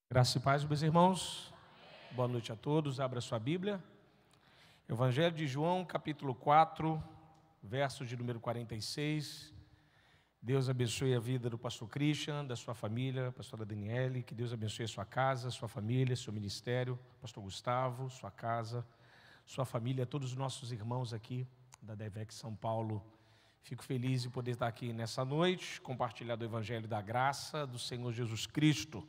Graça e paz, meus irmãos. Boa noite a todos. Abra sua Bíblia. Evangelho de João, capítulo 4, verso de número 46. Deus abençoe a vida do pastor Christian, da sua família, pastora Daniele. Que Deus abençoe a sua casa, sua família, seu ministério. Pastor Gustavo, sua casa, sua família, todos os nossos irmãos aqui da DEVEC São Paulo. Fico feliz de poder estar aqui nessa noite, compartilhar do Evangelho da graça do Senhor Jesus Cristo.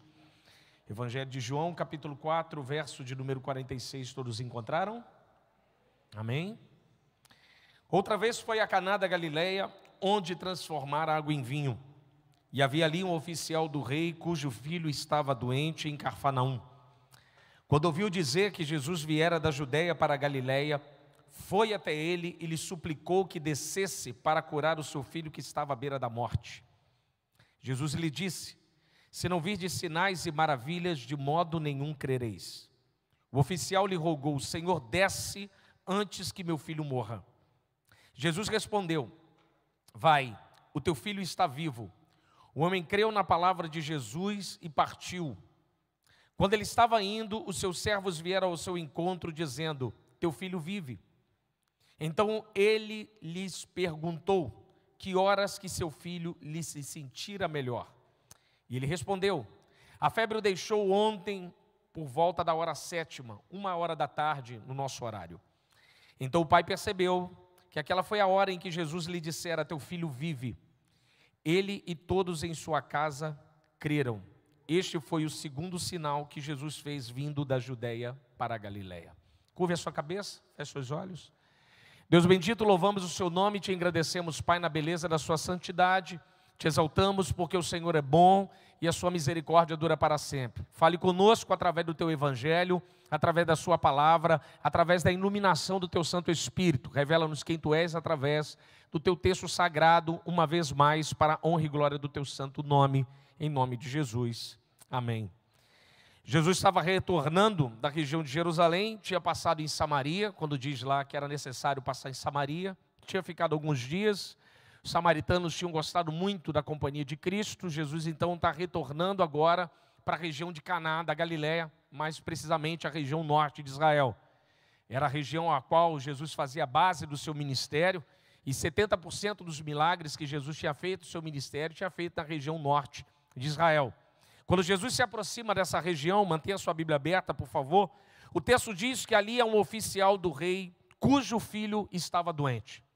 Evangelho de João, capítulo 4, verso de número 46, todos encontraram? Amém? Outra vez foi a Caná da Galileia, onde transformara água em vinho. E havia ali um oficial do rei, cujo filho estava doente em Cafarnaum. Quando ouviu dizer que Jesus viera da Judeia para a Galileia, foi até ele e lhe suplicou que descesse para curar o seu filho que estava à beira da morte. Jesus lhe disse: se não virdes sinais e maravilhas, de modo nenhum crereis. O oficial lhe rogou: Senhor, desce antes que meu filho morra. Jesus respondeu: vai, o teu filho está vivo. O homem creu na palavra de Jesus e partiu. Quando ele estava indo, os seus servos vieram ao seu encontro, dizendo: teu filho vive. Então ele lhes perguntou que horas que seu filho lhe se sentira melhor. E ele respondeu: a febre o deixou ontem por volta da hora 7ª, 1h da tarde no nosso horário. Então o pai percebeu que aquela foi a hora em que Jesus lhe dissera: teu filho vive. Ele e todos em sua casa creram. Este foi o segundo sinal que Jesus fez vindo da Judeia para a Galileia. Curve a sua cabeça, feche seus olhos. Deus bendito, louvamos o seu nome e te agradecemos, Pai, na beleza da sua santidade. Te exaltamos porque o Senhor é bom e a sua misericórdia dura para sempre. Fale conosco através do teu evangelho, através da sua palavra, através da iluminação do teu Santo Espírito. Revela-nos quem tu és através do teu texto sagrado, uma vez mais, para a honra e glória do teu santo nome, em nome de Jesus. Amém. Jesus estava retornando da região de Jerusalém, tinha passado em Samaria, quando diz lá que era necessário passar em Samaria, tinha ficado alguns dias. Os samaritanos tinham gostado muito da companhia de Cristo. Jesus então está retornando agora para a região de Caná da Galileia, mais precisamente a região norte de Israel. Era a região a qual Jesus fazia a base do seu ministério, e 70% dos milagres que Jesus tinha feito, o seu ministério tinha feito na região norte de Israel. Quando Jesus se aproxima dessa região, mantenha a sua Bíblia aberta, por favor, o texto diz que ali é um oficial do rei, cujo filho estava doente.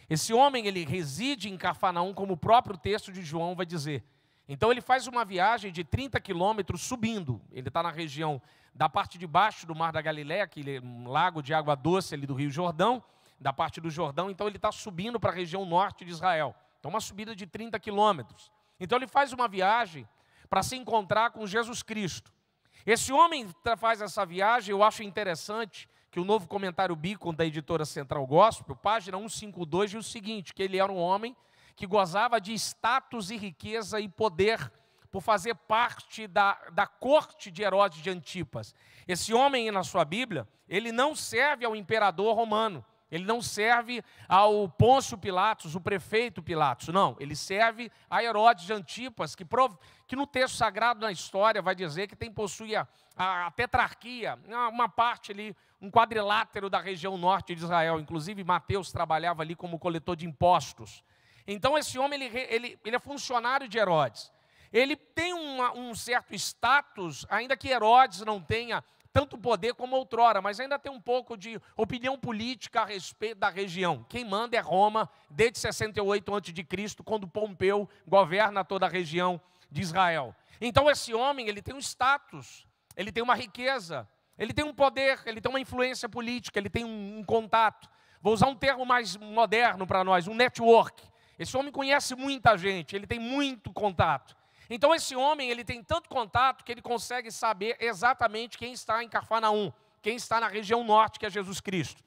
Esse homem, ele reside em Cafarnaum, como o próprio texto de João vai dizer. Então ele faz uma viagem de 30 quilômetros subindo. Ele está na região da parte de baixo do Mar da Galileia, aquele lago de água doce ali do Rio Jordão, da parte do Jordão. Então ele está subindo para a região norte de Israel. Então uma subida de 30 quilômetros. Então ele faz uma viagem para se encontrar com Jesus Cristo. Esse homem faz essa viagem, eu acho interessante, que o novo comentário Beacon da editora Central Gospel, página 152, diz o seguinte, que ele era um homem que gozava de status e riqueza e poder por fazer parte da corte de Herodes de Antipas. Esse homem, na sua Bíblia, ele não serve ao imperador romano, ele não serve ao Pôncio Pilatos, o prefeito Pilatos, não, ele serve a Herodes de Antipas, que no texto sagrado, na história, vai dizer que possui a tetrarquia, uma parte ali, um quadrilátero da região norte de Israel. Inclusive Mateus trabalhava ali como coletor de impostos. Então esse homem, ele é funcionário de Herodes. Ele tem um certo status, ainda que Herodes não tenha tanto poder como outrora, mas ainda tem um pouco de opinião política a respeito da região. Quem manda é Roma, desde 68 a.C., quando Pompeu governa toda a região de Israel. Então esse homem, ele tem um status, ele tem uma riqueza, ele tem um poder, ele tem uma influência política, ele tem um contato. Vou usar um termo mais moderno para nós, um network. Esse homem conhece muita gente, ele tem muito contato. Então esse homem, ele tem tanto contato que ele consegue saber exatamente quem está em Cafarnaum, quem está na região norte, que é Jesus Cristo.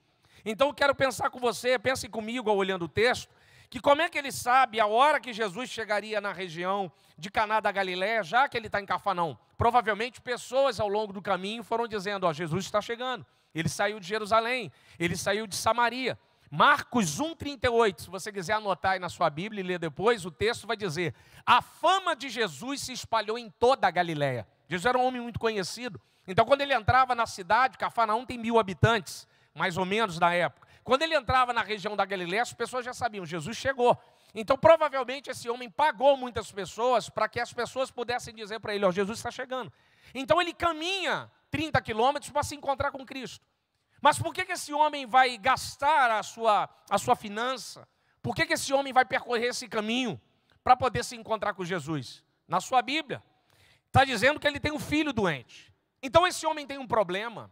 Então eu quero pensar com você, pense comigo, olhando o texto, que como é que ele sabe a hora que Jesus chegaria na região de Caná da Galileia, já que ele está em Cafarnaum? Provavelmente pessoas ao longo do caminho foram dizendo: ó, Jesus está chegando. Ele saiu de Jerusalém, ele saiu de Samaria. Marcos 1,38, se você quiser anotar aí na sua Bíblia e ler depois, o texto vai dizer: a fama de Jesus se espalhou em toda a Galileia. Jesus era um homem muito conhecido. Então, quando ele entrava na cidade, Cafarnaum tem 1000 habitantes, mais ou menos na época. Quando ele entrava na região da Galileia, as pessoas já sabiam, Jesus chegou. Então, provavelmente, esse homem pagou muitas pessoas para que as pessoas pudessem dizer para ele, ó, Jesus está chegando. Então, ele caminha 30 quilômetros para se encontrar com Cristo. Mas por que esse homem vai gastar a sua finança? Por que esse homem vai percorrer esse caminho para poder se encontrar com Jesus? Na sua Bíblia, está dizendo que ele tem um filho doente. Então, esse homem tem um problema,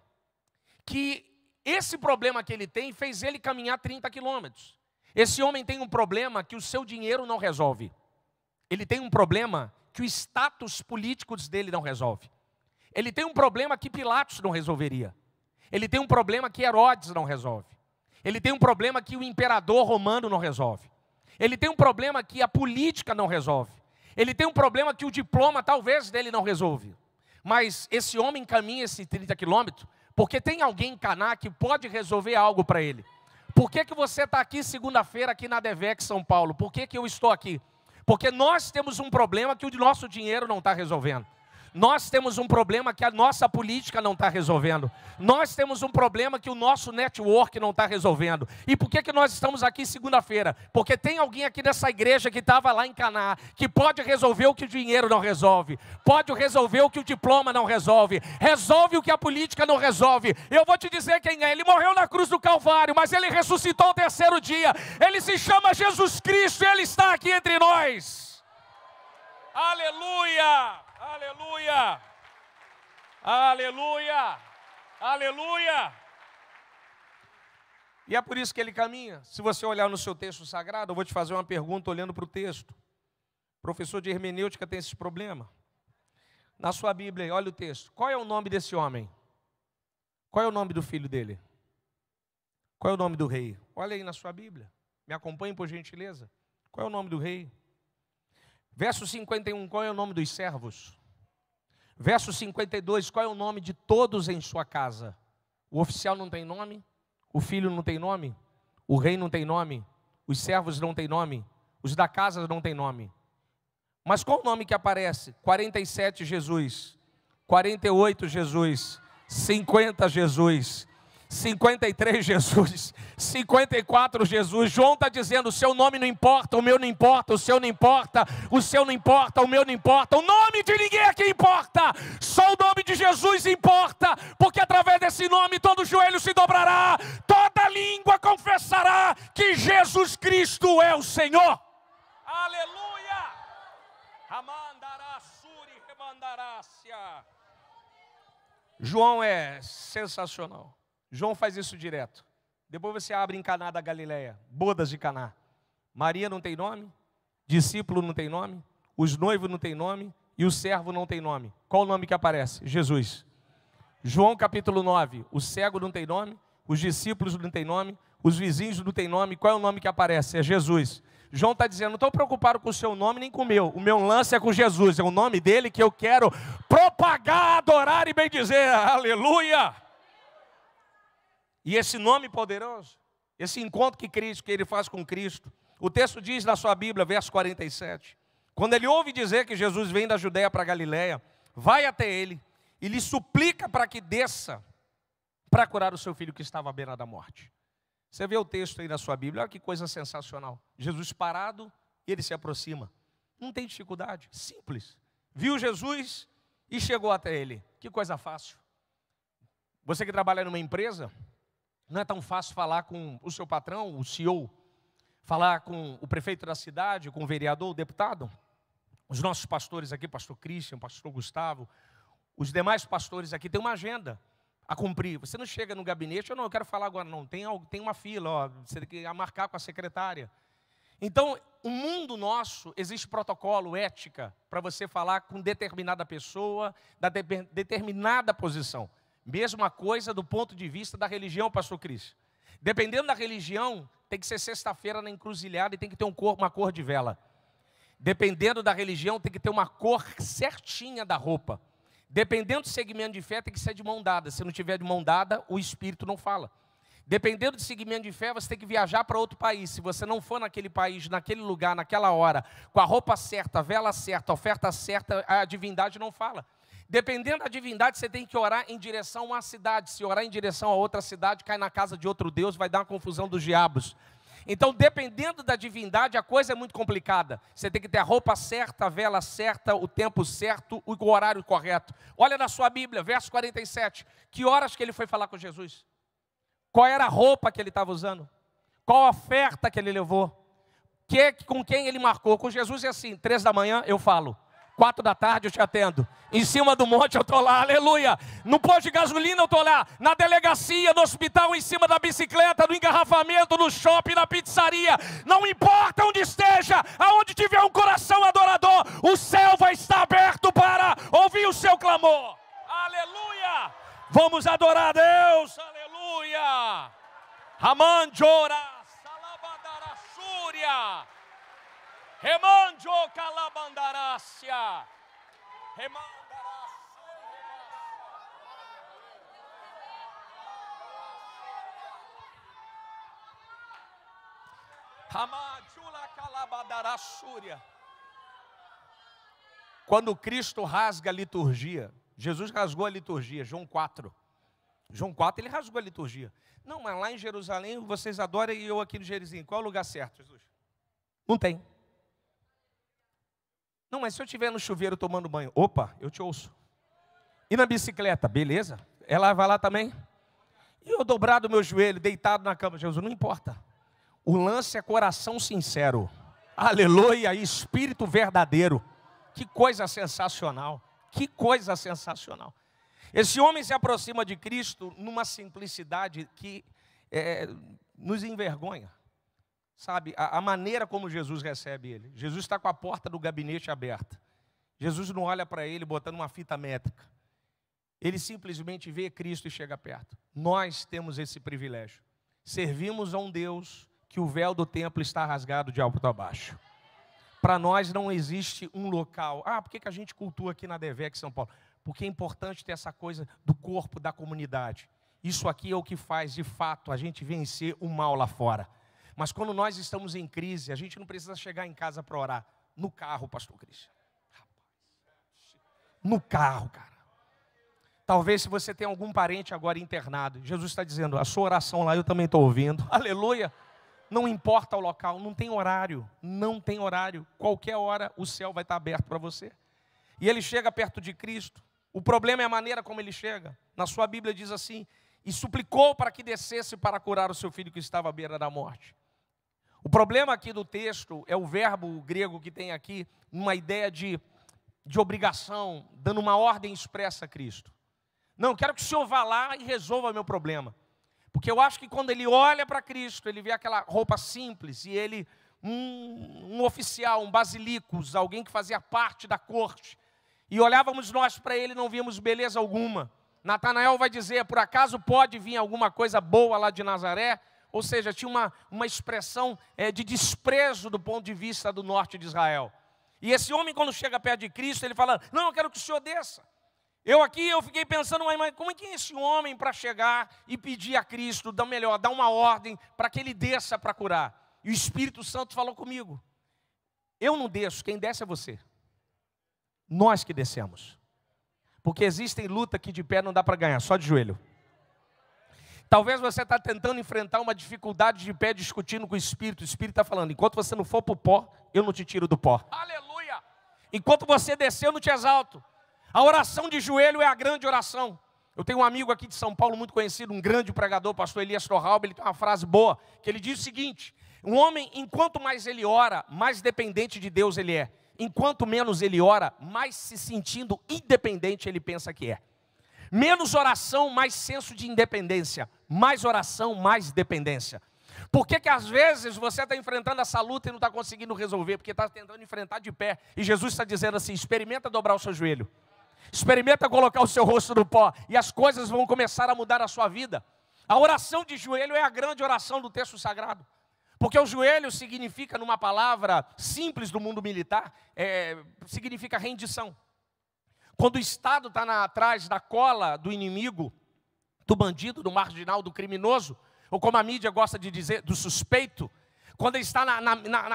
que esse problema que ele tem fez ele caminhar 30 quilômetros. Esse homem tem um problema que o seu dinheiro não resolve. Ele tem um problema que o status político dele não resolve. Ele tem um problema que Pilatos não resolveria. Ele tem um problema que Herodes não resolve. Ele tem um problema que o imperador romano não resolve. Ele tem um problema que a política não resolve. Ele tem um problema que o diploma talvez dele não resolve. Mas esse homem caminha esses 30 quilômetros porque tem alguém em Caná que pode resolver algo para ele. Por que você está aqui segunda-feira aqui na Devec, São Paulo? Por que eu estou aqui? Porque nós temos um problema que o nosso dinheiro não está resolvendo. Nós temos um problema que a nossa política não está resolvendo. Nós temos um problema que o nosso network não está resolvendo. E por que nós estamos aqui segunda-feira? Porque tem alguém aqui dessa igreja que estava lá em Caná, que pode resolver o que o dinheiro não resolve, pode resolver o que o diploma não resolve, resolve o que a política não resolve. Eu vou te dizer quem é. Ele morreu na cruz do Calvário, mas ele ressuscitou ao terceiro dia. Ele se chama Jesus Cristo e ele está aqui entre nós. Aleluia! Aleluia! Aleluia! Aleluia! E é por isso que ele caminha. Se você olhar no seu texto sagrado, eu vou te fazer uma pergunta olhando para o texto. O professor de hermenêutica tem esse problema. Na sua Bíblia, olha o texto. Qual é o nome desse homem? Qual é o nome do filho dele? Qual é o nome do rei? Olha aí na sua Bíblia. Me acompanhe, por gentileza. Qual é o nome do rei? Verso 51, qual é o nome dos servos? Verso 52, qual é o nome de todos em sua casa? O oficial não tem nome? O filho não tem nome? O rei não tem nome? Os servos não têm nome? Os da casa não têm nome? Mas qual o nome que aparece? 47, Jesus. 48, Jesus. 50, Jesus. 53, Jesus. 54, Jesus. João está dizendo, o seu nome não importa, o meu não importa, o seu não importa, o seu não importa, o meu não importa. O nome de ninguém aqui importa, só o nome de Jesus importa, porque através desse nome todo joelho se dobrará, toda língua confessará que Jesus Cristo é o Senhor. Aleluia! João é sensacional. João faz isso direto. Depois você abre em Caná da Galileia, bodas de Caná. Maria não tem nome, discípulo não tem nome, os noivos não tem nome e o servo não tem nome. Qual o nome que aparece? Jesus. João capítulo 9, o cego não tem nome, os discípulos não tem nome, os vizinhos não tem nome. Qual é o nome que aparece? É Jesus. João está dizendo, não estou preocupado com o seu nome nem com o meu lance é com Jesus, é o nome dele que eu quero propagar, adorar e bendizer. Aleluia! E esse nome poderoso, esse encontro que ele faz com Cristo, o texto diz na sua Bíblia, verso 47, quando ele ouve dizer que Jesus vem da Judeia para a Galileia, vai até ele e lhe suplica para que desça para curar o seu filho que estava à beira da morte. Você vê o texto aí na sua Bíblia, olha que coisa sensacional. Jesus parado e ele se aproxima. Não tem dificuldade, simples. Viu Jesus e chegou até ele. Que coisa fácil. Você que trabalha numa empresa, não é tão fácil falar com o seu patrão, o CEO, falar com o prefeito da cidade, com o vereador, o deputado. Os nossos pastores aqui, pastor Christian, pastor Gustavo, os demais pastores aqui têm uma agenda a cumprir. Você não chega no gabinete, eu quero falar agora, não, tem uma fila, ó, você tem que marcar com a secretária. Então, o mundo nosso, existe protocolo, ética, para você falar com determinada pessoa, da determinada posição. Mesma coisa do ponto de vista da religião, pastor Cris. Dependendo da religião, tem que ser sexta-feira na encruzilhada e tem que ter uma cor de vela. Dependendo da religião, tem que ter uma cor certinha da roupa. Dependendo do segmento de fé, tem que ser de mão dada. Se não tiver de mão dada, o Espírito não fala. Dependendo do segmento de fé, você tem que viajar para outro país. Se você não for naquele país, naquele lugar, naquela hora, com a roupa certa, a vela certa, a oferta certa, a divindade não fala. Dependendo da divindade, você tem que orar em direção a uma cidade. Se orar em direção a outra cidade, cai na casa de outro Deus, vai dar uma confusão dos diabos. Então, dependendo da divindade, a coisa é muito complicada. Você tem que ter a roupa certa, a vela certa, o tempo certo, o horário correto. Olha na sua Bíblia, verso 47. Que horas que ele foi falar com Jesus? Qual era a roupa que ele estava usando? Qual a oferta que ele levou? Com quem ele marcou? Com Jesus é assim, 3 da manhã eu falo. 4 da tarde eu te atendo. Em cima do monte eu estou lá, aleluia. No posto de gasolina eu estou lá. Na delegacia, no hospital, em cima da bicicleta, no engarrafamento, no shopping, na pizzaria. Não importa onde esteja, aonde tiver um coração adorador, o céu vai estar aberto para ouvir o seu clamor. Aleluia. Vamos adorar a Deus, aleluia. Ramanjora, Salabandarasúria. Remanjo calabandarácia. Ramajula calabandarácia. Quando Cristo rasga a liturgia, Jesus rasgou a liturgia, João 4. João 4, ele rasgou a liturgia. Não, mas lá em Jerusalém vocês adoram e eu aqui no Gerizim. Qual é o lugar certo, Jesus? Não tem. Não, mas se eu estiver no chuveiro tomando banho, opa, eu te ouço. E na bicicleta, beleza? Ela vai lá também? E eu dobrado meu joelho, deitado na cama, Jesus, não importa. O lance é coração sincero. Aleluia, espírito verdadeiro. Que coisa sensacional. Que coisa sensacional. Esse homem se aproxima de Cristo numa simplicidade que nos envergonha. Sabe, a maneira como Jesus recebe ele. Jesus está com a porta do gabinete aberta. Jesus não olha para ele botando uma fita métrica. Ele simplesmente vê Cristo e chega perto. Nós temos esse privilégio. Servimos a um Deus que o véu do templo está rasgado de alto a baixo. Para nós não existe um local. Por que a gente cultua aqui na Devec São Paulo? Porque é importante ter essa coisa do corpo da comunidade. Isso aqui é o que faz, de fato, a gente vencer o mal lá fora. Mas quando nós estamos em crise, a gente não precisa chegar em casa para orar. No carro, pastor Cristian. No carro, cara. Talvez se você tem algum parente agora internado, Jesus está dizendo, a sua oração lá eu também estou ouvindo. Aleluia. Não importa o local, não tem horário. Não tem horário. Qualquer hora o céu vai estar aberto para você. E ele chega perto de Cristo. O problema é a maneira como ele chega. Na sua Bíblia diz assim, e suplicou para que descesse para curar o seu filho que estava à beira da morte. O problema aqui do texto é o verbo grego que tem aqui, uma ideia de obrigação, dando uma ordem expressa a Cristo. Não, quero que o Senhor vá lá e resolva meu problema. Porque eu acho que quando ele olha para Cristo, ele vê aquela roupa simples, e ele, um oficial, um basilicus, alguém que fazia parte da corte, e olhávamos nós para ele e não víamos beleza alguma. Natanael vai dizer, por acaso pode vir alguma coisa boa lá de Nazaré? Ou seja, tinha uma expressão de desprezo do ponto de vista do norte de Israel. E esse homem, quando chega perto de Cristo, ele fala, não, eu quero que o Senhor desça. Eu fiquei pensando, mas como é que é esse homem para chegar e pedir a Cristo, dar uma ordem para que ele desça para curar? E o Espírito Santo falou comigo, eu não desço, quem desce é você. Nós que descemos. Porque existem lutas que de pé não dá para ganhar, só de joelho. Talvez você está tentando enfrentar uma dificuldade de pé, discutindo com o Espírito está falando, enquanto você não for para o pó, eu não te tiro do pó. Aleluia! Enquanto você descer, eu não te exalto. A oração de joelho é a grande oração. Eu tenho um amigo aqui de São Paulo, muito conhecido, um grande pregador, pastor Elias Torralba, ele tem uma frase boa, que ele diz o seguinte, um homem, enquanto mais ele ora, mais dependente de Deus ele é. Enquanto menos ele ora, mais se sentindo independente ele pensa que é. Menos oração, mais senso de independência. Mais oração, mais dependência. Por que às vezes você está enfrentando essa luta e não está conseguindo resolver? Porque está tentando enfrentar de pé. E Jesus está dizendo assim, experimenta dobrar o seu joelho. Experimenta colocar o seu rosto no pó. E as coisas vão começar a mudar a sua vida. A oração de joelho é a grande oração do texto sagrado. Porque o joelho significa, numa palavra simples do mundo militar, significa rendição. Quando o Estado está atrás da cola do inimigo, do bandido, do marginal, do criminoso, ou como a mídia gosta de dizer, do suspeito, Quando ele está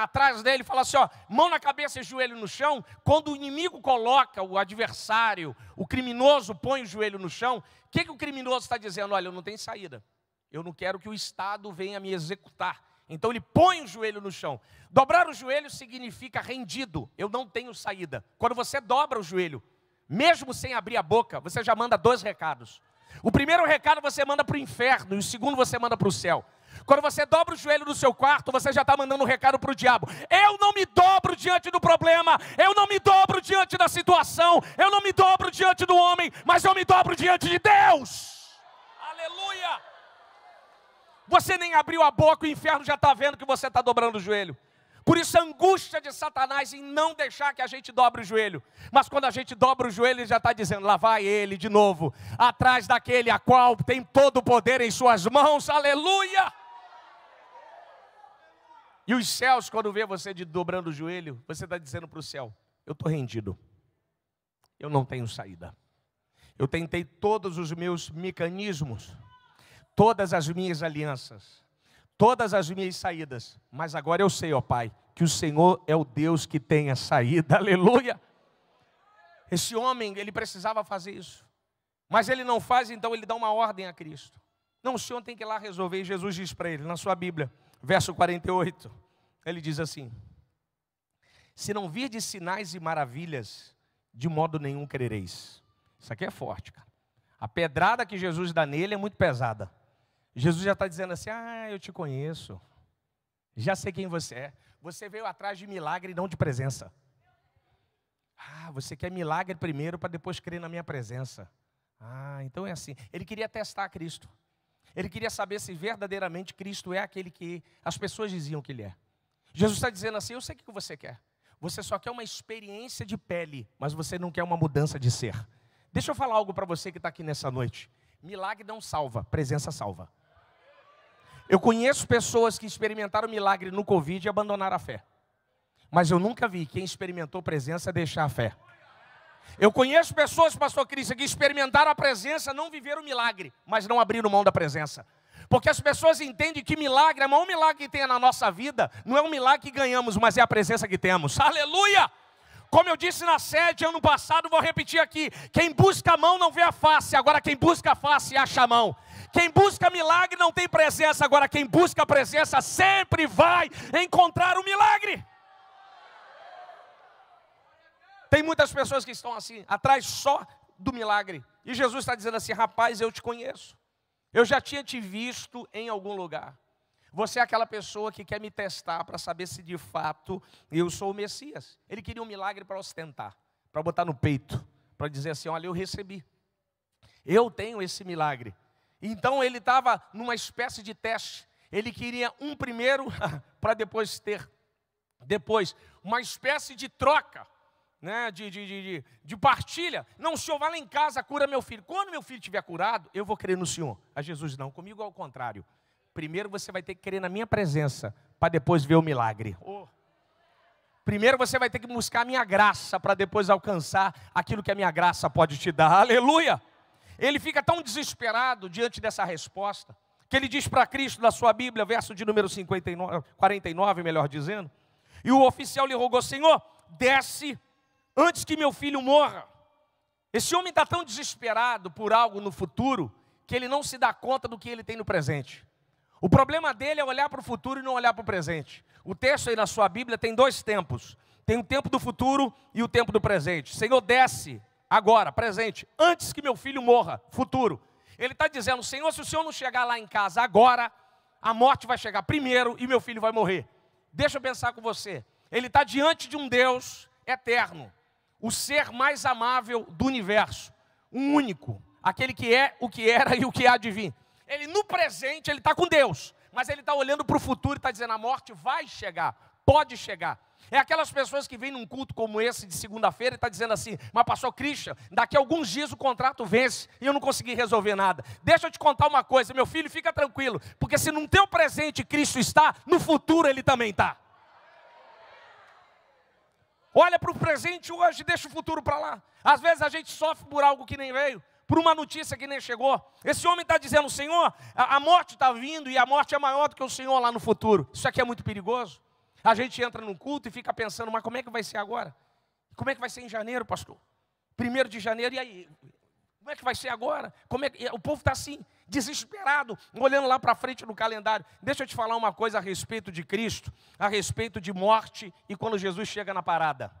atrás dele, fala assim, ó, mão na cabeça e joelho no chão. Quando o inimigo coloca, o adversário, o criminoso põe o joelho no chão, o que o criminoso está dizendo? Olha, eu não tenho saída. Eu não quero que o Estado venha me executar. Então ele põe o joelho no chão. Dobrar o joelho significa rendido. Eu não tenho saída. Quando você dobra o joelho, mesmo sem abrir a boca, você já manda 2 recados. O primeiro recado você manda para o inferno, e o segundo você manda para o céu. Quando você dobra o joelho no seu quarto, você já está mandando um recado para o diabo. Eu não me dobro diante do problema, eu não me dobro diante da situação, eu não me dobro diante do homem, mas eu me dobro diante de Deus. Aleluia! Você nem abriu a boca, o inferno já está vendo que você está dobrando o joelho. Por isso a angústia de Satanás em não deixar que a gente dobre o joelho. Mas quando a gente dobra o joelho, ele já está dizendo, lá vai ele de novo, atrás daquele a qual tem todo o poder em suas mãos, aleluia! E os céus, quando vê você dobrando o joelho, você está dizendo para o céu, eu estou rendido, eu não tenho saída. Eu tentei todos os meus mecanismos, todas as minhas alianças, todas as minhas saídas, mas agora eu sei, ó Pai, que o Senhor é o Deus que tem a saída, aleluia. Esse homem, ele precisava fazer isso, mas ele não faz, então ele dá uma ordem a Cristo. Não, o Senhor tem que ir lá resolver, e Jesus diz para ele, na sua Bíblia, verso 48, ele diz assim, se não virdes sinais e maravilhas, de modo nenhum crereis. Isso aqui é forte, cara. A pedrada que Jesus dá nele é muito pesada. Jesus já está dizendo assim, eu te conheço, já sei quem você é. Você veio atrás de milagre e não de presença. Você quer milagre primeiro para depois crer na minha presença. Então é assim. Ele queria testar Cristo. Ele queria saber se verdadeiramente Cristo é aquele que as pessoas diziam que Ele é. Jesus está dizendo assim, eu sei o que você quer. Você só quer uma experiência de pele, mas você não quer uma mudança de ser. Deixa eu falar algo para você que está aqui nessa noite. Milagre não salva, presença salva. Eu conheço pessoas que experimentaram milagre no Covid e abandonaram a fé. Mas eu nunca vi quem experimentou presença deixar a fé. Eu conheço pessoas, pastor Cristian, que experimentaram a presença, não viveram o milagre, mas não abriram mão da presença. Porque as pessoas entendem que milagre, o maior milagre que tem na nossa vida, não é um milagre que ganhamos, mas é a presença que temos. Aleluia! Como eu disse na sede ano passado, vou repetir aqui. Quem busca a mão não vê a face, agora quem busca a face acha a mão. Quem busca milagre não tem presença, agora quem busca a presença sempre vai encontrar o milagre. Tem muitas pessoas que estão assim, atrás só do milagre. E Jesus está dizendo assim, rapaz, eu te conheço. Eu já tinha te visto em algum lugar. Você é aquela pessoa que quer me testar para saber se de fato eu sou o Messias. Ele queria um milagre para ostentar, para botar no peito, para dizer assim, olha, eu recebi. Eu tenho esse milagre. Então ele estava numa espécie de teste. Ele queria um primeiro para depois ter. Depois, uma espécie de troca. Né, de partilha. Não, o Senhor vai lá em casa, cura meu filho. Quando meu filho estiver curado, eu vou crer no Senhor. A Jesus não, comigo é o contrário. Primeiro você vai ter que crer na minha presença, para depois ver o milagre. Primeiro você vai ter que buscar a minha graça, para depois alcançar aquilo que a minha graça pode te dar. Aleluia! Ele fica tão desesperado diante dessa resposta, que ele diz para Cristo na sua Bíblia, verso de número 49, melhor dizendo. E o oficial lhe rogou, Senhor, desce antes que meu filho morra. Esse homem está tão desesperado por algo no futuro, que ele não se dá conta do que ele tem no presente. O problema dele é olhar para o futuro e não olhar para o presente. O texto aí na sua Bíblia tem 2 tempos. Tem o tempo do futuro e o tempo do presente. Senhor, desce agora, presente, antes que meu filho morra, futuro. Ele está dizendo, Senhor, se o Senhor não chegar lá em casa agora, a morte vai chegar primeiro e meu filho vai morrer. Deixa eu pensar com você. Ele está diante de um Deus eterno. O ser mais amável do universo, um único, aquele que é, o que era e o que há de vir. Ele no presente, ele está com Deus, mas ele está olhando para o futuro e está dizendo, a morte vai chegar, pode chegar. É aquelas pessoas que vêm num culto como esse de segunda-feira e está dizendo assim, mas pastor Cristian, daqui a alguns dias o contrato vence e eu não consegui resolver nada. Deixa eu te contar uma coisa, meu filho, fica tranquilo, porque se no teu presente Cristo está, no futuro ele também está. Olha para o presente hoje, deixa o futuro para lá. Às vezes a gente sofre por algo que nem veio. por uma notícia que nem chegou. Esse homem está dizendo, Senhor, a morte está vindo e a morte é maior do que o Senhor lá no futuro. Isso aqui é muito perigoso. A gente entra num culto e fica pensando, mas como é que vai ser agora? Como é que vai ser em janeiro, pastor? 1º de janeiro, e aí? Como é que vai ser agora? O povo está assim, desesperado, olhando lá para frente no calendário. Deixa eu te falar uma coisa a respeito de Cristo, a respeito de morte e quando Jesus chega na parada.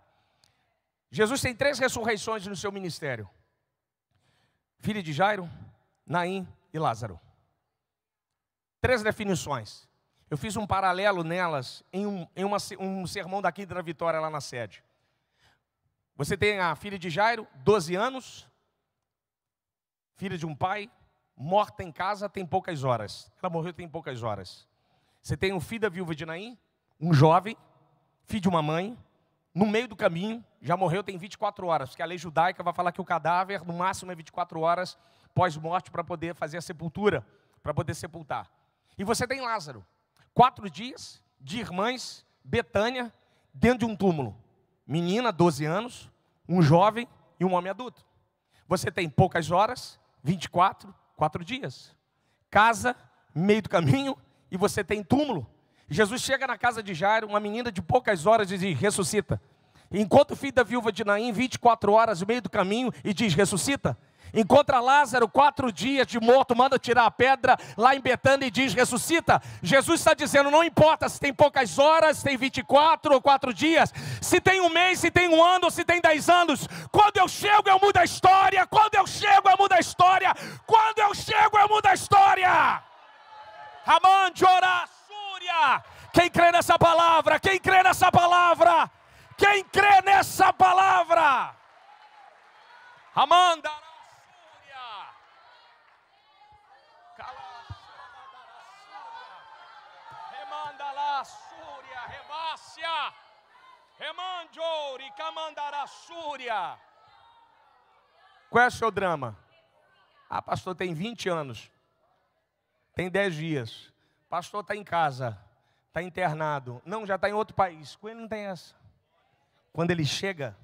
Jesus tem 3 ressurreições no seu ministério. Filho de Jairo, Naim e Lázaro. 3 definições. Eu fiz um paralelo nelas em um sermão da Quinta da Vitória lá na sede. Você tem a filha de Jairo, 12 anos, filha de um pai, morta em casa tem poucas horas. Ela morreu tem poucas horas. Você tem um filho da viúva de Naim, um jovem, filho de uma mãe, no meio do caminho, já morreu tem 24 horas, porque a lei judaica vai falar que o cadáver, no máximo, é 24 horas pós-morte para poder fazer a sepultura, para poder sepultar. E você tem Lázaro, 4 dias de irmãs, Betânia, dentro de um túmulo. Menina, 12 anos, um jovem e um homem adulto. Você tem poucas horas, 24, 4 dias. Casa, meio do caminho, e você tem túmulo. Jesus chega na casa de Jairo, uma menina de poucas horas, e diz, ressuscita. Encontra o filho da viúva de Naim, 24 horas, no meio do caminho, e diz, ressuscita. Encontra Lázaro, 4 dias de morto, manda tirar a pedra lá em Betânia e diz, ressuscita. Jesus está dizendo, não importa se tem poucas horas, se tem 24 ou 4 dias, se tem um mês, se tem um ano ou se tem 10 anos. Quando eu chego, eu mudo a história. Quando eu chego, eu mudo a história. Quando eu chego, eu mudo a história. Amande ora súria. Quem crê nessa palavra? Quem crê nessa palavra? Quem crê nessa palavra? Amanda. Remanda lá, Súria, Revácia, Remandiori, Camandara, Súria. Qual é o seu drama? Ah, pastor, tem 20 anos, tem 10 dias. Pastor está em casa, está internado. Não, já está em outro país. Com ele não tem essa. Quando ele chega,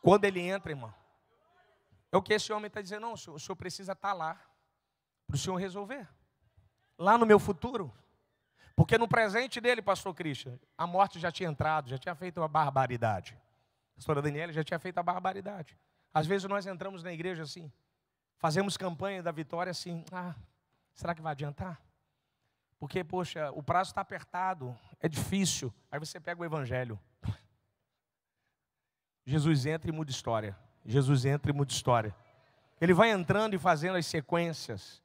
quando ele entra, irmão, é o que esse homem está dizendo, não, o senhor precisa estar lá, para o senhor resolver. Lá no meu futuro. Porque no presente dele, pastor Christian, a morte já tinha entrado, já tinha feito uma barbaridade. A pastora Daniela já tinha feito a barbaridade. Às vezes nós entramos na igreja assim, fazemos campanha da vitória assim, será que vai adiantar? Porque, poxa, o prazo está apertado, é difícil. Aí você pega o evangelho. Jesus entra e muda história. Jesus entra e muda história. Ele vai entrando e fazendo as sequências.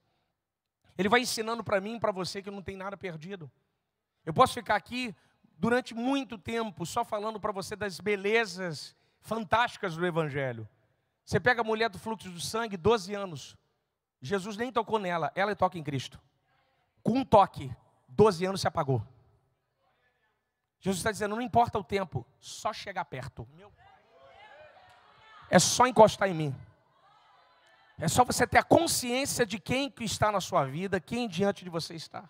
Ele vai ensinando para mim e para você que não tem nada perdido. Eu posso ficar aqui durante muito tempo só falando para você das belezas fantásticas do evangelho. Você pega a mulher do fluxo do sangue, 12 anos. Jesus nem tocou nela, ela toca em Cristo. Com um toque, 12 anos se apagou. Jesus está dizendo, não importa o tempo, só chegar perto. É só encostar em mim. É só você ter a consciência de quem que está na sua vida, quem diante de você está.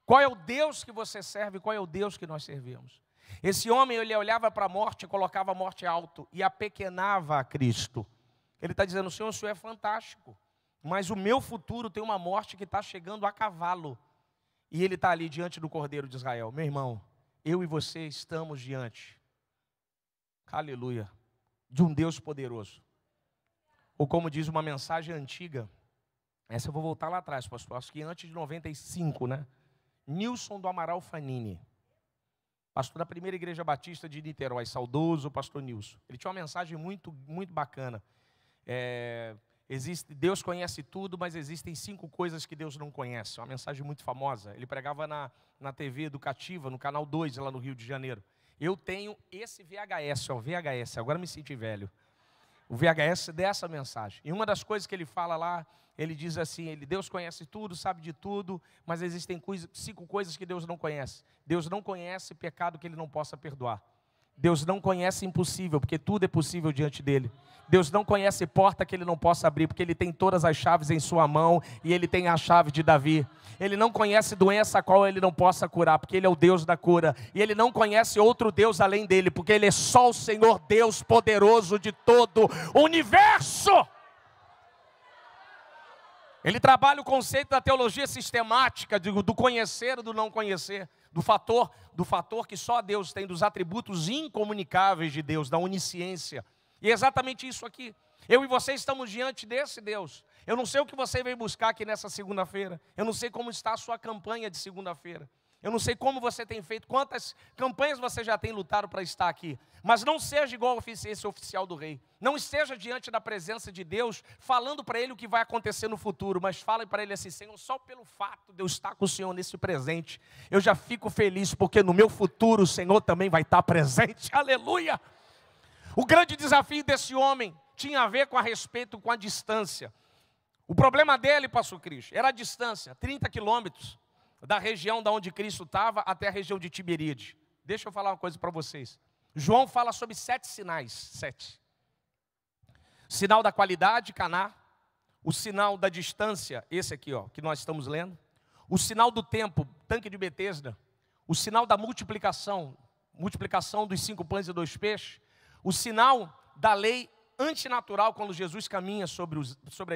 Qual é o Deus que você serve, qual é o Deus que nós servimos. Esse homem, ele olhava para a morte e colocava a morte alto e apequenava a Cristo. Ele está dizendo, Senhor, o Senhor é fantástico, mas o meu futuro tem uma morte que está chegando a cavalo. E ele está ali diante do Cordeiro de Israel. Meu irmão, eu e você estamos diante, aleluia, de um Deus poderoso. Ou como diz uma mensagem antiga, essa eu vou voltar lá atrás, pastor, acho que antes de 95, né? Nilson do Amaral Fanini, pastor da primeira igreja batista de Niterói, saudoso pastor Nilson. Ele tinha uma mensagem muito, muito bacana. Deus conhece tudo, mas existem 5 coisas que Deus não conhece. Uma mensagem muito famosa. Ele pregava na TV educativa, no canal 2, lá no Rio de Janeiro. Eu tenho esse VHS, agora me senti velho. O VHS dessa mensagem. E uma das coisas que ele fala lá, ele diz assim, Deus conhece tudo, sabe de tudo, mas existem 5 coisas que Deus não conhece. Deus não conhece pecado que Ele não possa perdoar. Deus não conhece impossível, porque tudo é possível diante dele. Deus não conhece porta que ele não possa abrir, porque ele tem todas as chaves em sua mão e ele tem a chave de Davi. Ele não conhece doença a qual ele não possa curar, porque ele é o Deus da cura. E ele não conhece outro Deus além dele, porque ele é só o Senhor Deus poderoso de todo o universo. Ele trabalha o conceito da teologia sistemática, do conhecer e do não conhecer, do fator que só Deus tem, dos atributos incomunicáveis de Deus, da onisciência. E é exatamente isso aqui. Eu e você estamos diante desse Deus. Eu não sei o que você veio buscar aqui nessa segunda-feira. Eu não sei como está a sua campanha de segunda-feira. Eu não sei como você tem feito, quantas campanhas você já tem lutado para estar aqui. Mas não seja igual esse oficial do rei. Não esteja diante da presença de Deus, falando para ele o que vai acontecer no futuro. Mas fale para ele assim: Senhor, só pelo fato de eu estar com o Senhor nesse presente, eu já fico feliz, porque no meu futuro o Senhor também vai estar presente. Aleluia! O grande desafio desse homem tinha a ver com a distância. O problema dele, pastor Cristo, era a distância, 30 quilômetros da região da onde Cristo estava até a região de Tiberíade. Deixa eu falar uma coisa para vocês. João fala sobre 7 sinais, 7. Sinal da qualidade, Caná. O sinal da distância, esse aqui, ó, que nós estamos lendo. O sinal do tempo, tanque de Betesda. O sinal da multiplicação dos 5 pães e 2 peixes. O sinal da lei antinatural, quando Jesus caminha sobre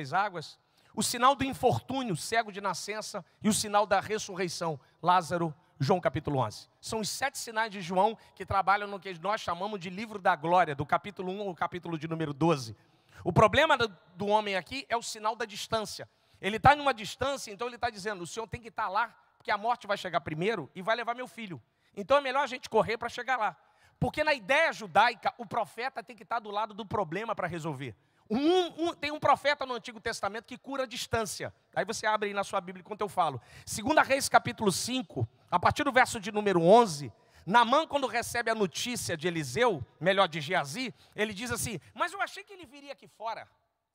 as águas. O sinal do infortúnio, cego de nascença. E o sinal da ressurreição, Lázaro, João capítulo 11. São os 7 sinais de João que trabalham no que nós chamamos de livro da glória, do capítulo 1 ao capítulo de número 12. O problema do homem aqui é o sinal da distância. Ele está em uma distância, então ele está dizendo: o Senhor tem que estar lá, porque a morte vai chegar primeiro e vai levar meu filho. Então é melhor a gente correr para chegar lá. Porque na ideia judaica, o profeta tem que estar do lado do problema para resolver. Tem um profeta no Antigo Testamento que cura a distância. Aí você abre aí na sua Bíblia enquanto eu falo. 2 Reis capítulo 5, a partir do verso de número 11, Naamã, quando recebe a notícia de Eliseu, melhor de Geazi, ele diz assim: mas eu achei que ele viria aqui fora.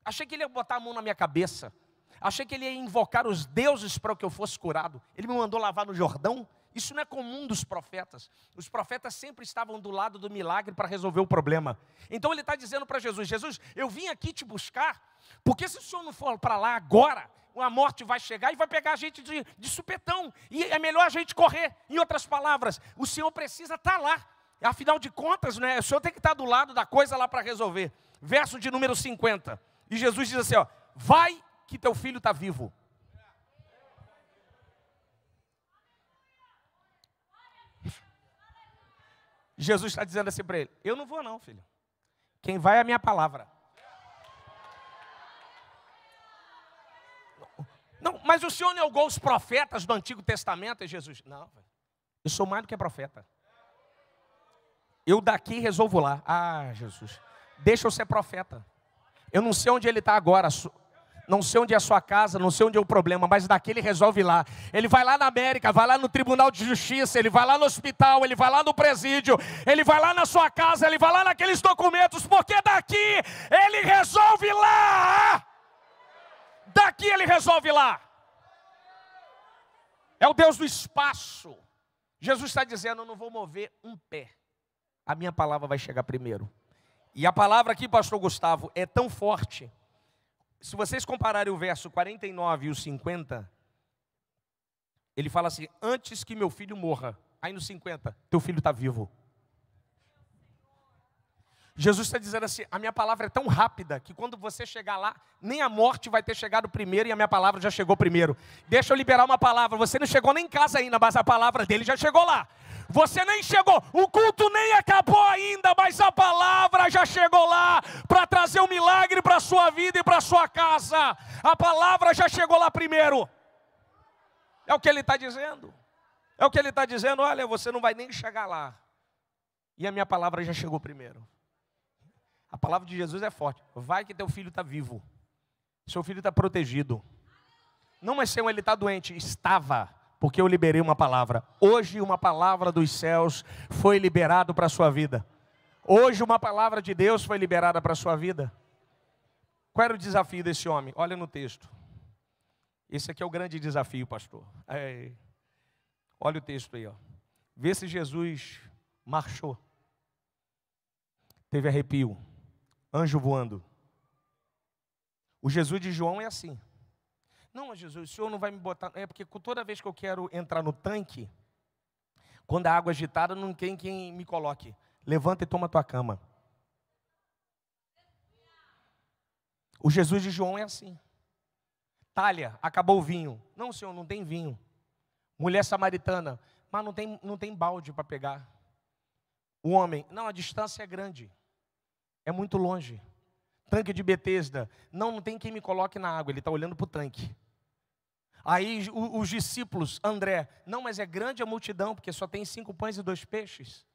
Achei que ele ia botar a mão na minha cabeça. Achei que ele ia invocar os deuses para que eu fosse curado. Ele me mandou lavar no Jordão. Isso não é comum dos profetas. Os profetas sempre estavam do lado do milagre para resolver o problema. Então ele está dizendo para Jesus: Jesus, eu vim aqui te buscar, porque se o Senhor não for para lá agora, a morte vai chegar e vai pegar a gente de supetão. E é melhor a gente correr. Em outras palavras, o Senhor precisa estar lá. Afinal de contas, né, o Senhor tem que estar do lado da coisa lá para resolver. Verso de número 50. E Jesus diz assim, ó: vai que teu filho está vivo. Jesus está dizendo assim para ele: eu não vou não, filho. Quem vai é a minha palavra. Não, mas o Senhor negou os profetas do Antigo Testamento? E Jesus: não, eu sou mais do que profeta. Eu daqui resolvo lá. Ah, Jesus, deixa eu ser profeta. Eu não sei onde ele está agora. Não sei onde é a sua casa, não sei onde é o problema, mas daqui ele resolve lá. Ele vai lá na América, vai lá no Tribunal de Justiça, ele vai lá no hospital, ele vai lá no presídio, ele vai lá na sua casa, ele vai lá naqueles documentos, porque daqui ele resolve lá. Daqui ele resolve lá. É o Deus do espaço. Jesus está dizendo: eu não vou mover um pé. A minha palavra vai chegar primeiro. E a palavra aqui, pastor Gustavo, é tão forte. Se vocês compararem o verso 49 e o 50, ele fala assim: antes que meu filho morra. Aí no 50, teu filho está vivo. Jesus está dizendo assim: a minha palavra é tão rápida que quando você chegar lá, nem a morte vai ter chegado primeiro e a minha palavra já chegou primeiro. Deixa eu liberar uma palavra. Você não chegou nem em casa ainda, mas a palavra dele já chegou lá. Você nem chegou, o culto nem acabou ainda, mas a palavra já chegou lá para trazer um milagre para a sua vida e para a sua casa. A palavra já chegou lá primeiro. É o que ele está dizendo. É o que ele está dizendo: olha, você não vai nem chegar lá. E a minha palavra já chegou primeiro. A palavra de Jesus é forte. Vai que teu filho está vivo. Seu filho está protegido. Não, mas Senhor, ele está doente. Estava. Porque eu liberei uma palavra. Hoje uma palavra dos céus foi liberada para a sua vida. Hoje uma palavra de Deus foi liberada para a sua vida. Qual era o desafio desse homem? Olha no texto. Esse aqui é o grande desafio, pastor. Olha o texto aí, ó. Vê se Jesus marchou. teve arrepio, anjo voando. O Jesus de João é assim. Não, Jesus, o senhor não vai me botar... É porque toda vez que eu quero entrar no tanque, quando a água é agitada, não tem quem me coloque. Levanta e toma a tua cama. O Jesus de João é assim. Talha, acabou o vinho. Não, senhor, não tem vinho. Mulher samaritana, mas não tem balde para pegar. O homem, não, a distância é grande. É muito longe. Tanque de Betesda, não tem quem me coloque na água. Ele está olhando para o tanque. Aí os discípulos, André, não, mas é grande a multidão, porque só tem 5 pães e 2 peixes.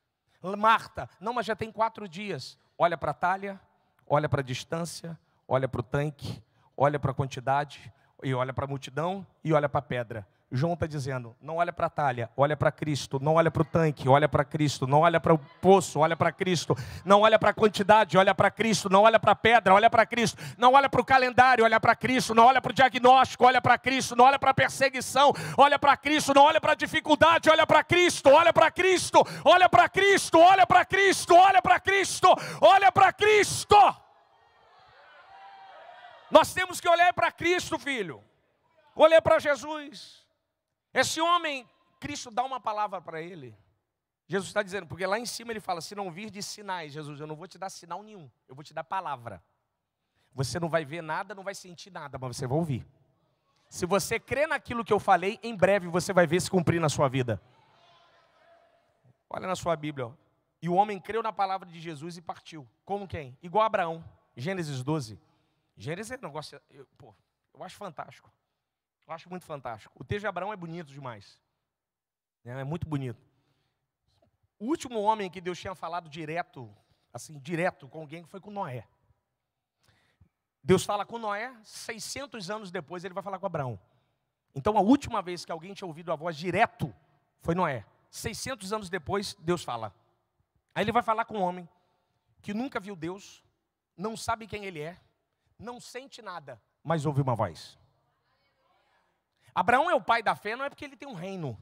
Marta, não, mas já tem 4 dias. Olha para a talha, olha para a distância, olha para o tanque, olha para a quantidade, e olha para a multidão, e olha para a pedra. João está dizendo, não olha para a talha, olha para Cristo, não olha para o tanque, olha para Cristo, não olha para o poço, olha para Cristo, não olha para a quantidade, olha para Cristo, não olha para a pedra, olha para Cristo, não olha para o calendário, olha para Cristo, não olha para o diagnóstico, olha para Cristo, não olha para a perseguição, olha para Cristo, não olha para a dificuldade, olha para Cristo, olha para Cristo, olha para Cristo, olha para Cristo, olha para Cristo, olha para Cristo. Nós temos que olhar para Cristo, filho, olhar para Jesus. Esse homem, Cristo dá uma palavra para ele. Jesus está dizendo, porque lá em cima ele fala, se não vir de sinais, Jesus, eu não vou te dar sinal nenhum, eu vou te dar palavra. Você não vai ver nada, não vai sentir nada, mas você vai ouvir. Se você crê naquilo que eu falei, em breve você vai ver se cumprir na sua vida. Olha na sua Bíblia, ó. E o homem creu na palavra de Jesus e partiu. Como quem? Igual Abraão, Gênesis 12. Gênesis é um negócio, eu acho fantástico. Eu acho muito fantástico. O texto de Abraão é bonito demais. É muito bonito. O último homem que Deus tinha falado direto com alguém, foi com Noé. Deus fala com Noé, 600 anos depois ele vai falar com Abraão. Então a última vez que alguém tinha ouvido a voz direto, foi Noé. 600 anos depois, Deus fala. Aí ele vai falar com um homem, que nunca viu Deus, não sabe quem ele é, não sente nada, mas ouve uma voz. Abraão é o pai da fé, não é porque ele tem um reino.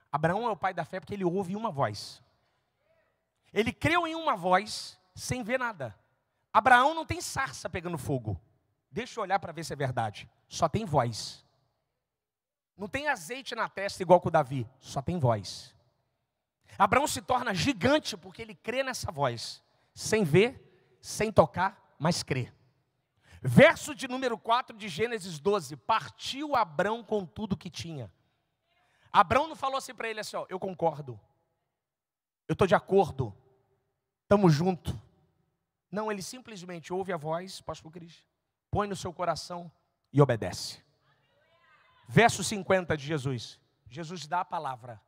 Abraão é o pai da fé porque ele ouve uma voz. Ele creu em uma voz, sem ver nada. Abraão não tem sarça pegando fogo. Deixa eu olhar para ver se é verdade. Só tem voz. Não tem azeite na testa igual com o Davi. Só tem voz. Abraão se torna gigante porque ele crê nessa voz. Sem ver, sem tocar, mas crê. Verso de número 4 de Gênesis 12. Partiu Abrão com tudo que tinha. Abrão não falou assim para ele assim, ó, eu concordo. Eu estou de acordo. Estamos juntos. Não, ele simplesmente ouve a voz, pastor Cris, põe no seu coração e obedece. Verso 50 de Jesus. Jesus dá a palavra.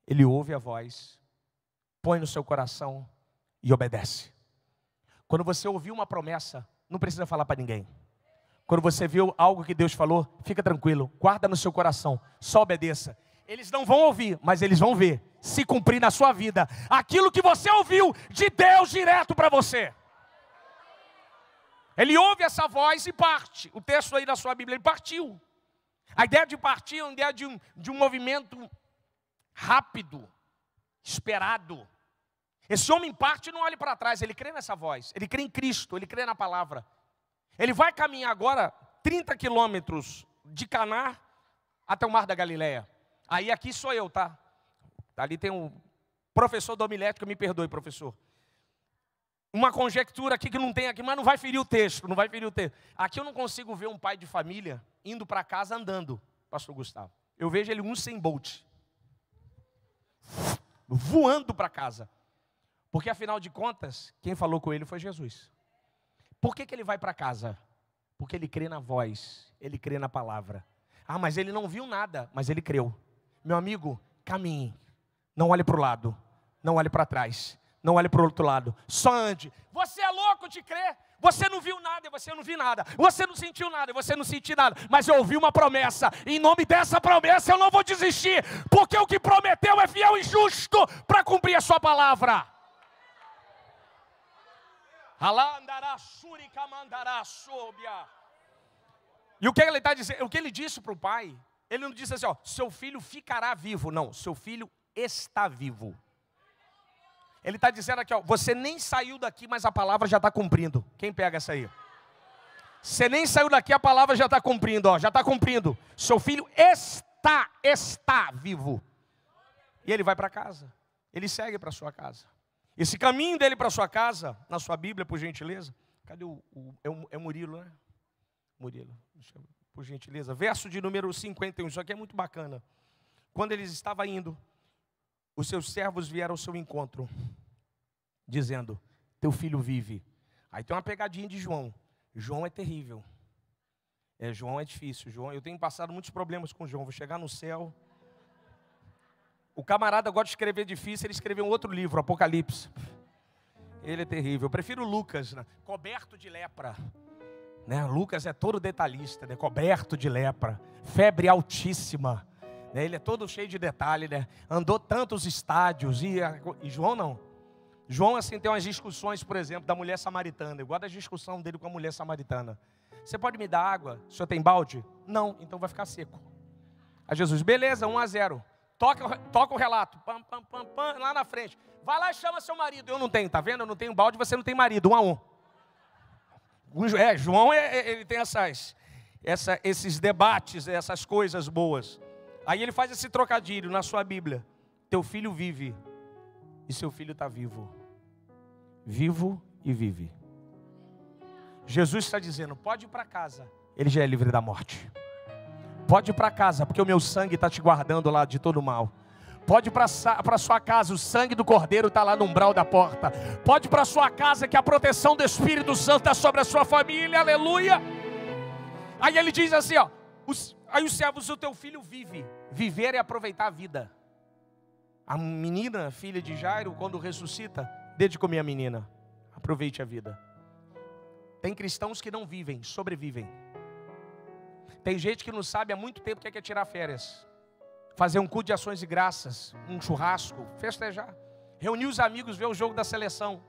Ele ouve a voz, põe no seu coração e obedece. Quando você ouvir uma promessa, não precisa falar para ninguém. Quando você viu algo que Deus falou, fica tranquilo, guarda no seu coração, só obedeça. Eles não vão ouvir, mas eles vão ver, se cumprir na sua vida, aquilo que você ouviu de Deus direto para você. Ele ouve essa voz e parte. O texto aí da sua Bíblia, ele partiu. A ideia de partir é uma ideia de um movimento rápido, esperado. Esse homem parte e não olha para trás, ele crê nessa voz, ele crê em Cristo, ele crê na palavra. Ele vai caminhar agora 30 quilômetros de Caná até o Mar da Galileia. Aí aqui sou eu, tá? Ali tem um professor da homilética, me perdoe, professor. Uma conjectura aqui que não tem aqui, mas não vai ferir o texto, não vai ferir o texto. Aqui eu não consigo ver um pai de família indo para casa andando, pastor Gustavo. Eu vejo ele Usain Bolt, voando para casa. Porque afinal de contas, quem falou com ele foi Jesus. Por que ele vai para casa? Porque ele crê na voz, ele crê na palavra. Ah, mas ele não viu nada, mas ele creu. Meu amigo, caminhe, não olhe para o lado, não olhe para trás, não olhe para o outro lado, só ande. Você é louco de crer, você não viu nada e você não viu nada, você não sentiu nada e você não sentiu nada, mas eu ouvi uma promessa, e em nome dessa promessa eu não vou desistir, porque o que prometeu é fiel e justo para cumprir a sua palavra. E o que ele está dizendo? O que ele disse para o pai? Ele não disse assim, ó, seu filho ficará vivo. Não, seu filho está vivo. Ele está dizendo aqui, ó, você nem saiu daqui, mas a palavra já está cumprindo. Quem pega essa aí? Você nem saiu daqui, a palavra já está cumprindo, ó, já está cumprindo. Seu filho está vivo. E ele vai para casa. Ele segue para sua casa. Esse caminho dele para sua casa, na sua Bíblia, por gentileza. Cadê é Murilo, né? Murilo, por gentileza. Verso de número 51, isso aqui é muito bacana. Quando eles estavam indo, os seus servos vieram ao seu encontro, dizendo, teu filho vive. Aí tem uma pegadinha de João. João é terrível. João é difícil. Eu tenho passado muitos problemas com João. Vou chegar no céu. O camarada gosta de escrever difícil, ele escreveu um outro livro, Apocalipse. Ele é terrível. Eu prefiro Lucas, né? Coberto de lepra. Né? Lucas é todo detalhista, né? Coberto de lepra. Febre altíssima. Ele é todo cheio de detalhe, né? Andou tantos estádios. E João não. João, assim, tem umas discussões, por exemplo, da mulher samaritana. Eu gosto da discussão dele com a mulher samaritana. Você pode me dar água? O senhor tem balde? Não, então vai ficar seco. Aí Jesus, beleza, 1-0. Toca o relato. Pam, pam, pam, pam, lá na frente. Vai lá e chama seu marido. Eu não tenho, tá vendo? Eu não tenho balde, você não tem marido. 1-1. João, ele tem esses debates, essas coisas boas. Aí ele faz esse trocadilho na sua Bíblia. Teu filho vive e seu filho está vivo. Vivo e vive. Jesus está dizendo, pode ir para casa. Ele já é livre da morte. Pode ir para casa, porque o meu sangue está te guardando lá de todo mal. Pode ir para sua casa, o sangue do Cordeiro está lá no umbral da porta. Pode ir para sua casa, que a proteção do Espírito Santo está sobre a sua família, aleluia. Aí ele diz assim, ó. Aí os servos, o teu filho vive. Viver é aproveitar a vida. A menina, filha de Jairo, quando ressuscita, dê de comer a menina. Aproveite a vida. Tem cristãos que não vivem, sobrevivem. Tem gente que não sabe há muito tempo o que é tirar férias. Fazer um culto de ações e graças, um churrasco, festejar. Reunir os amigos, ver o jogo da seleção.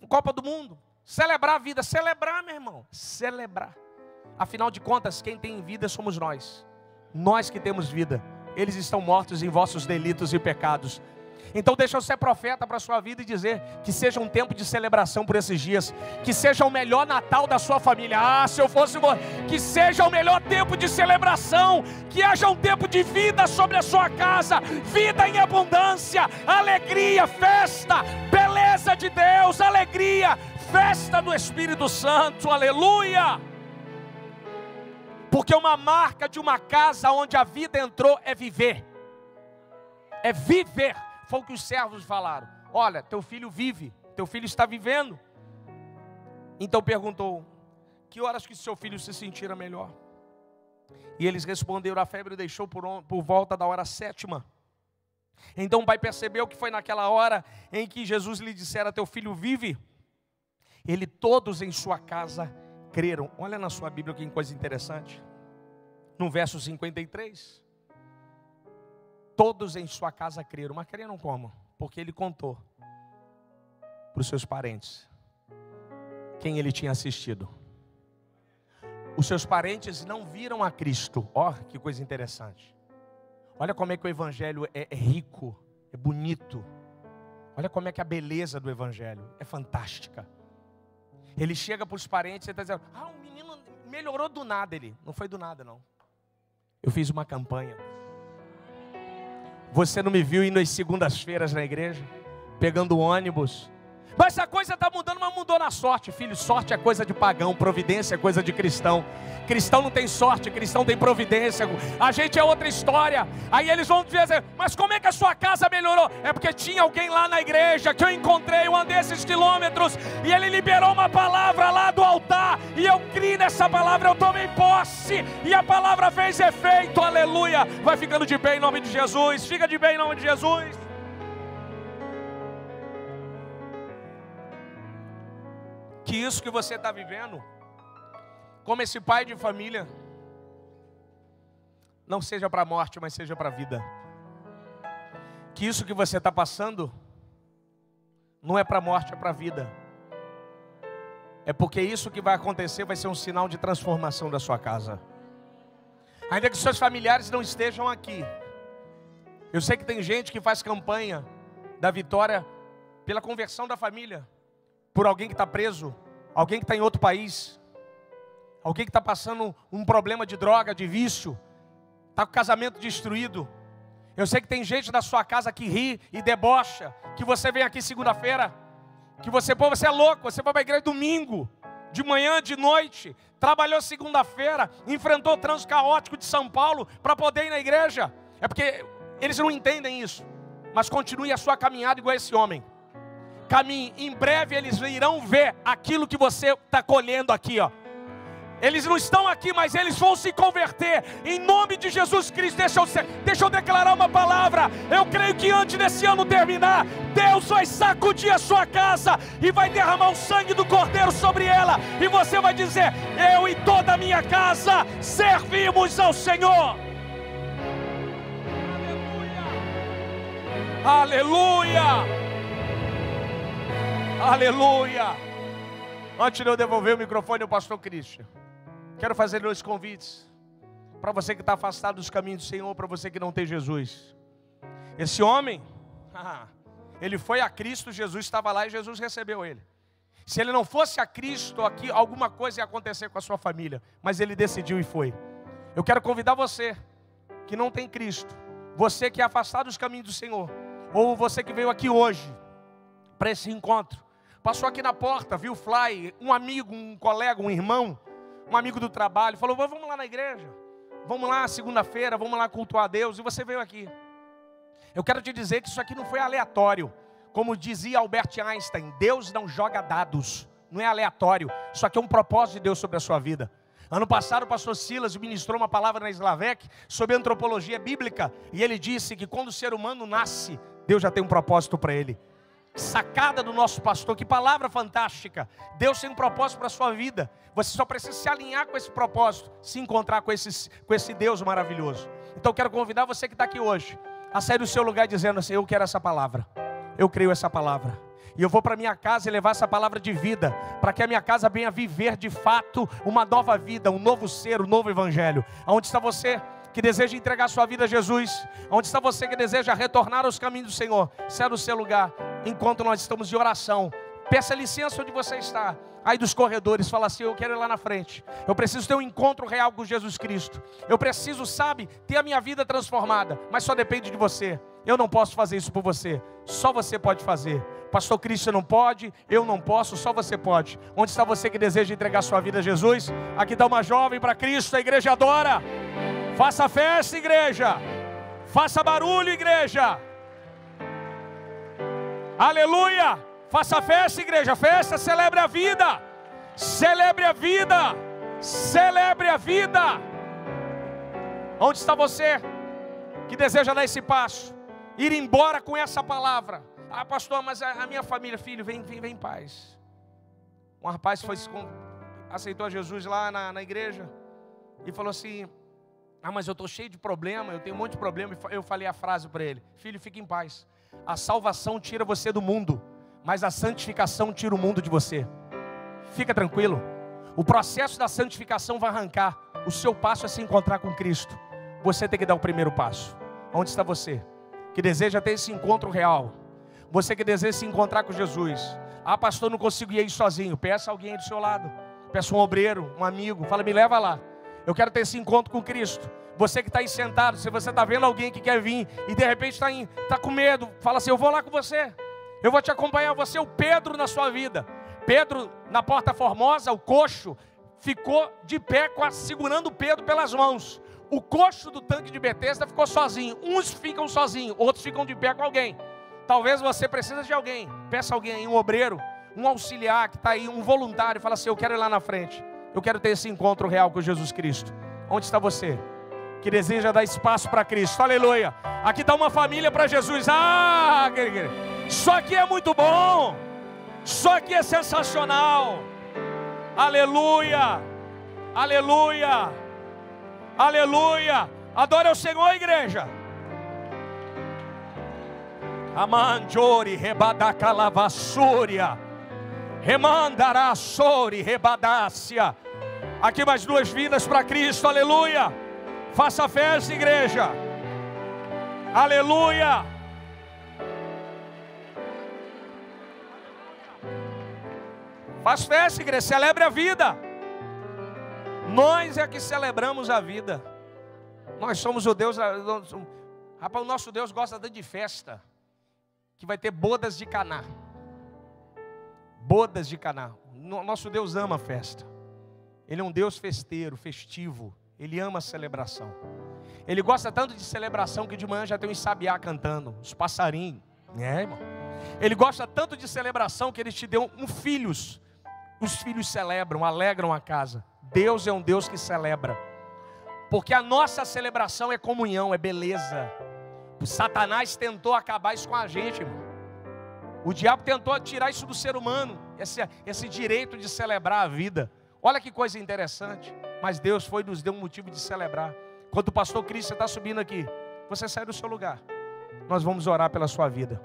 Copa do Mundo. Celebrar a vida. Celebrar, meu irmão. Celebrar. Afinal de contas, quem tem vida somos nós. Nós que temos vida. Eles estão mortos em vossos delitos e pecados. Então deixa eu ser profeta para a sua vida e dizer que seja um tempo de celebração por esses dias. Que seja o melhor Natal da sua família. Ah, se eu fosse você, que seja o melhor tempo de celebração. Que haja um tempo de vida sobre a sua casa. Vida em abundância, alegria, festa, beleza de Deus, alegria, festa do Espírito Santo, aleluia. Porque uma marca de uma casa onde a vida entrou é viver. É viver. Foi o que os servos falaram. Olha, teu filho vive. Teu filho está vivendo. Então perguntou, que horas que seu filho se sentira melhor? E eles responderam, a febre deixou por volta da hora 7ª. Então o pai percebeu que foi naquela hora em que Jesus lhe dissera, teu filho vive. Ele todos em sua casa creram. Olha na sua Bíblia que coisa interessante. No verso 53. Todos em sua casa creram. Mas creram como? Porque ele contou para os seus parentes quem ele tinha assistido. Os seus parentes não viram a Cristo. Ó, que coisa interessante. Olha como é que o Evangelho é rico, é bonito. Olha como é que a beleza do Evangelho é fantástica. Ele chega para os parentes e está dizendo, o menino melhorou do nada. Ele, não foi do nada não. Eu fiz uma campanha. Você não me viu indo às segundas-feiras na igreja? Pegando ônibus. Mas a coisa está mudando, mas mudou na sorte, filho. Sorte é coisa de pagão, providência é coisa de cristão. Cristão não tem sorte, cristão tem providência. A gente é outra história. Aí eles vão dizer, mas como é que a sua casa melhorou? É porque tinha alguém lá na igreja que eu encontrei, eu andei esses quilômetros e ele liberou uma palavra lá do altar. E eu criei nessa palavra, eu tomei posse e a palavra fez efeito, aleluia. Vai ficando de bem em nome de Jesus, fica de bem em nome de Jesus. Que isso que você está vivendo, como esse pai de família, não seja para a morte, mas seja para a vida. Que isso que você está passando, não é para a morte, é para a vida. É porque isso que vai acontecer vai ser um sinal de transformação da sua casa. Ainda que seus familiares não estejam aqui. Eu sei que tem gente que faz campanha da vitória pela conversão da família, por alguém que está preso, alguém que está em outro país, alguém que está passando um problema de droga, de vício, está com o casamento destruído. Eu sei que tem gente da sua casa que ri e debocha, que você vem aqui segunda-feira, que você é louco, você vai para a igreja domingo, de manhã, de noite, trabalhou segunda-feira, enfrentou o trânsito caótico de São Paulo para poder ir na igreja. É porque eles não entendem isso. Mas continue a sua caminhada igual esse homem. Caminhe, em breve eles irão ver aquilo que você está colhendo aqui, ó. Eles não estão aqui, mas eles vão se converter em nome de Jesus Cristo. Deixa eu declarar uma palavra. Eu creio que antes desse ano terminar, Deus vai sacudir a sua casa e vai derramar o sangue do Cordeiro sobre ela. E você vai dizer: eu e toda a minha casa servimos ao Senhor. Aleluia! Aleluia! Antes de eu devolver o microfone ao pastor Christian, quero fazer 2 convites. Para você que está afastado dos caminhos do Senhor, para você que não tem Jesus. Esse homem, ele foi a Cristo, Jesus estava lá e Jesus recebeu ele. Se ele não fosse a Cristo aqui, alguma coisa ia acontecer com a sua família. Mas ele decidiu e foi. Eu quero convidar você que não tem Cristo, você que é afastado dos caminhos do Senhor, ou você que veio aqui hoje para esse encontro, passou aqui na porta, viu o fly, um amigo, um colega, um irmão, um amigo do trabalho, falou: vamos lá na igreja, vamos lá segunda-feira, vamos lá cultuar a Deus, e você veio aqui. Eu quero te dizer que isso aqui não foi aleatório. Como dizia Albert Einstein, Deus não joga dados, não é aleatório. Isso aqui é um propósito de Deus sobre a sua vida. Ano passado o pastor Silas ministrou uma palavra na Slavec sobre antropologia bíblica, e ele disse que quando o ser humano nasce, Deus já tem um propósito para ele. Sacada do nosso pastor, que palavra fantástica. Deus tem um propósito para a sua vida. Você só precisa se alinhar com esse propósito, se encontrar com esse Deus maravilhoso. Então eu quero convidar você que está aqui hoje a sair do seu lugar dizendo assim: eu quero essa palavra, eu creio essa palavra, e eu vou para minha casa e levar essa palavra de vida, para que a minha casa venha viver de fato uma nova vida, um novo ser, um novo evangelho. Aonde está você que deseja entregar sua vida a Jesus? Onde está você que deseja retornar aos caminhos do Senhor? Saia do seu lugar, enquanto nós estamos em oração. Peça licença onde você está, aí dos corredores, fala assim: eu quero ir lá na frente, eu preciso ter um encontro real com Jesus Cristo, eu preciso, ter a minha vida transformada, mas só depende de você. Eu não posso fazer isso por você, só você pode fazer. Pastor Christian não pode, eu não posso, só você pode. Onde está você que deseja entregar sua vida a Jesus? Aqui está uma jovem para Cristo, a igreja adora. Faça festa, igreja. Faça barulho, igreja. Aleluia. Faça festa, igreja. Festa, celebre a vida. Celebre a vida. Celebre a vida. Onde está você que deseja dar esse passo? Ir embora com essa palavra. Ah, pastor, mas a minha família, filho, vem em paz. Um rapaz aceitou Jesus lá na igreja e falou assim: ah, mas eu estou cheio de problema, eu tenho um monte de problema. Eu falei a frase para ele: filho, fique em paz. A salvação tira você do mundo, mas a santificação tira o mundo de você. Fica tranquilo. O processo da santificação vai arrancar. O seu passo é se encontrar com Cristo. Você tem que dar o primeiro passo. Onde está você que deseja ter esse encontro real? Você que deseja se encontrar com Jesus. Ah, pastor, não consigo ir sozinho. Peça alguém do seu lado. Peça um obreiro, um amigo. Fala: me leva lá. Eu quero ter esse encontro com Cristo. Você que está aí sentado, se você está vendo alguém que quer vir e de repente está com medo, fala assim: eu vou lá com você. Eu vou te acompanhar. Você é o Pedro na sua vida. Pedro, na Porta Formosa, o coxo ficou de pé, segurando Pedro pelas mãos. O coxo do tanque de Betesda ficou sozinho. Uns ficam sozinhos, outros ficam de pé com alguém. Talvez você precise de alguém. Peça alguém aí, um obreiro, um auxiliar que está aí, um voluntário. Fala assim: eu quero ir lá na frente. Eu quero ter esse encontro real com Jesus Cristo. Onde está você que deseja dar espaço para Cristo? Aleluia. Aqui está uma família para Jesus. Ah, isso aqui é muito bom. Isso aqui é sensacional. Aleluia. Aleluia. Aleluia. Adore ao Senhor, igreja. Amanjori rebadacalavassúria. Remandarassori rebadácia. Aqui mais 2 vidas para Cristo. Aleluia. Faça festa, igreja. Aleluia. Faz festa, igreja, celebre a vida. Nós é que celebramos a vida. Nós somos o Deus. Rapaz, o nosso Deus gosta tanto de festa, que vai ter bodas de Caná. Bodas de Caná. Nosso Deus ama festa. Ele é um Deus festeiro, festivo. Ele ama a celebração. Ele gosta tanto de celebração que de manhã já tem um sabiá cantando, os passarinhos. Irmão. Ele gosta tanto de celebração que ele te deu filhos. Os filhos celebram, alegram a casa. Deus é um Deus que celebra. Porque a nossa celebração é comunhão, é beleza. O Satanás tentou acabar isso com a gente, irmão. O diabo tentou tirar isso do ser humano, esse direito de celebrar a vida. Olha que coisa interessante. Mas Deus nos deu um motivo de celebrar. Quando o pastor Cristo está subindo aqui, você sai do seu lugar. Nós vamos orar pela sua vida.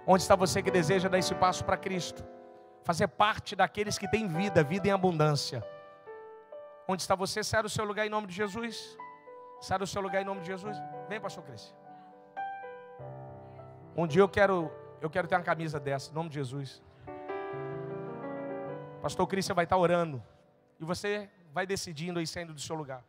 Onde está você que deseja dar esse passo para Cristo? Fazer parte daqueles que têm vida, vida em abundância. Onde está você? Sai do seu lugar em nome de Jesus. Sai do seu lugar em nome de Jesus. Vem, pastor Cristo. Um dia eu quero ter uma camisa dessa, em nome de Jesus. Pastor Cristo vai estar orando. E você vai decidindo aí, saindo do seu lugar.